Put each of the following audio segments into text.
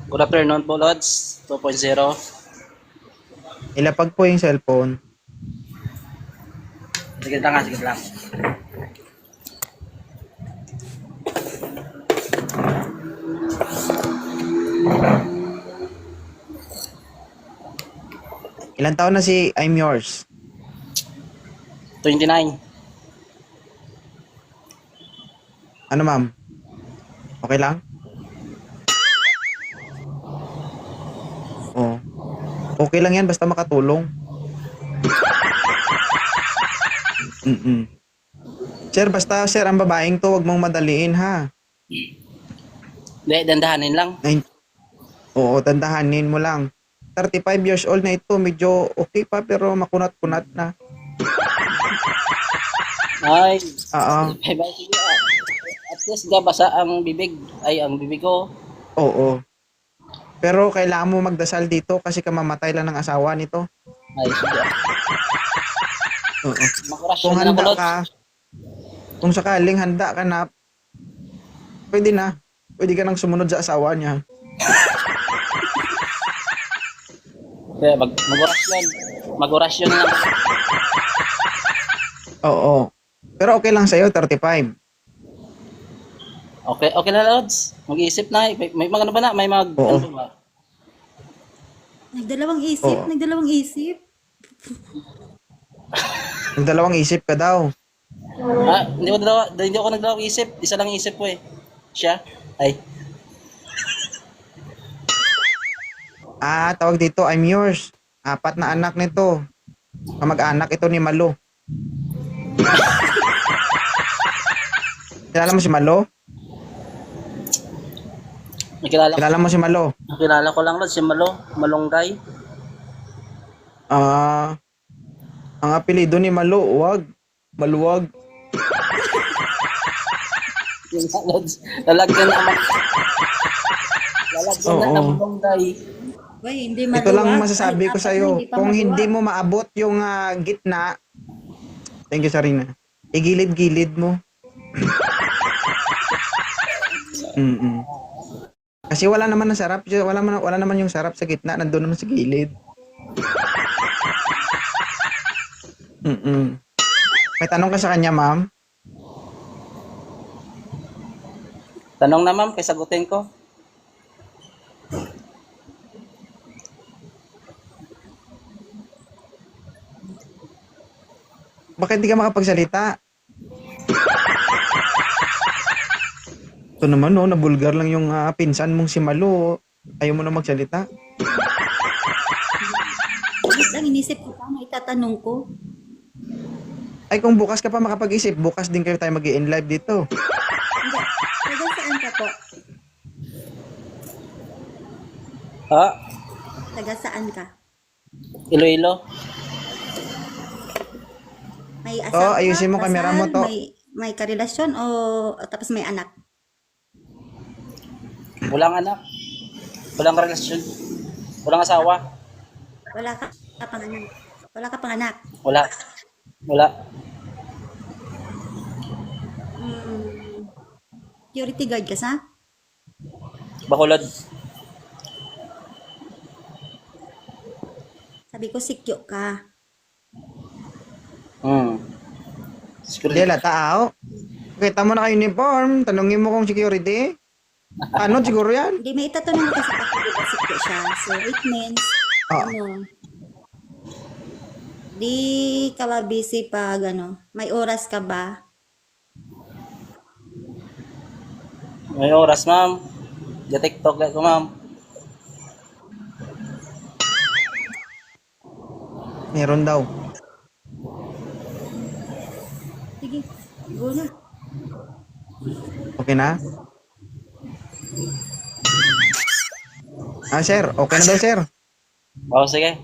Good afternoon po, Lods. 2.0. Ilapag po yung cellphone. Sige lang, sige lang. Ilan taon na si I'm Yours? 29. Ano ma'am? Okay lang? Oo. Okay lang yan basta makatulong. Sir, basta sir, ang babaeng to, wag mong madaliin ha. Hindi, dandahanin lang. Ay, oo, tandahanin mo lang. 35 years old na ito, medyo okay pa pero makunat-kunat na. Ay, Oo, sige. At least basa ang bibig. Ay, ang bibig ko. oo. Pero kailangan mo magdasal dito kasi kamamatay lang ng asawa nito. Ay, sige. Oo. Makurasyon Kung na lang, handa Lods. ka, kung sakaling handa ka na, pwede na. Pwede ka nang sumunod sa asawa niya. Sige, magurasyon. Magurasyon na lang. Oo. Pero okay lang sa'yo, 35. Okay, okay na, Lods. Mag-iisip na. May mga ano ba na? May mag... Oo. Ano ba? Nagdalawang isip, Oo. nagdalawang isip. Nagdalawang isip ka daw. Hindi ako nagdalawang isip. Isa lang isip ko eh. Siya? Ay. Tawag dito, I'm Yours. 4 na anak nito. Kamag-anak ito ni Malo. Kilala mo si Malo? Kilala mo si Malo? Nakilala ko lang, Lods. Si Malonggay. Ang apelido ni Malo, wag. Maluwag. Yung Lods. Lalagyan na ng Oo. Malonggay. Uy, hindi maluwag. Ito lang masasabi Kahit ko apat sa'yo. na, hindi pa Kung maluwag. hindi mo maabot yung gitna, thank you, Sarina. Igilid-gilid mo. Kasi wala naman ang sarap. Wala naman yung sarap sa gitna. Nandun naman sa gilid. May tanong ka sa kanya, ma'am? Tanong na, ma'am, kay sagutin ko. Bakit hindi ka makapagsalita? Ito naman, no, nabulgar lang yung pinsan mong si Malo. Ayaw mo na magsalita. Bakit lang inisip ko pa, may tatanong ko. Ay, kung bukas ka pa makapag-isip, bukas din kayo tayo mag-i-live dito. Hindi, taga saan ka po? Ha? Taga saan ka? Iloilo. May asawa ayusin mo, kasal, kamera mo to. may karelasyon o tapos may anak? Walang anak. Walang relasyon. Walang asawa. Wala ka pang anak. Wala ka pang anak. Wala. Wala. Security guard ka sa? Bacolod. Sabi ko, sikyo ka. Hmm. Hindi, Security. tao. Kita mo na uniform. Tanungin mo kung security. Ano, siguro yan? Hindi, may itatanong kasi ako, di ba sikyo siya. So, it means, Oh. di ka ba busy pag may oras ka ba? May oras, ma'am. Sa TikTok ko, ma'am. Meron daw. Sige, go na. Okay na? Sir. Okay na daw, sir. Oo, sige.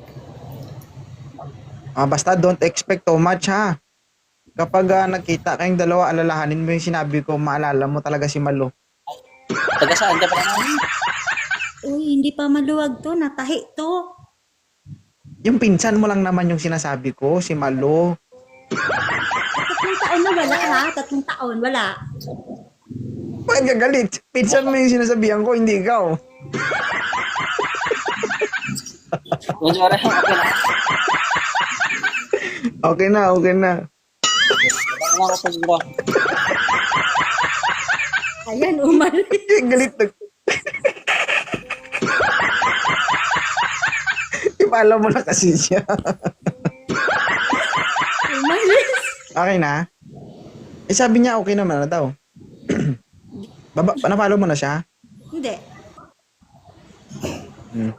Basta don't expect too much, ha? Kapag nagkita kayong dalawa, alalahanin mo yung sinabi ko, maalala mo talaga si Malo. Taga saan ka pa naman? Uy, hindi pa maluwag to, natahi to. Yung pinsan mo lang naman yung sinasabi ko, si Malo. 3 taon na wala ha, 3 taon, wala. Bakit ka galit? Pinsan mo yung sinasabihan ko, hindi ikaw. Kung sorry, okay na. Okay na, okay na. Baka na ako siguro. Ayan, umalis. Yung galit na. Ipaalam mo na kasi siya. Umalis. Okay na? Eh sabi niya okay naman na daw. Napalo mo na siya? Hindi. Hmm.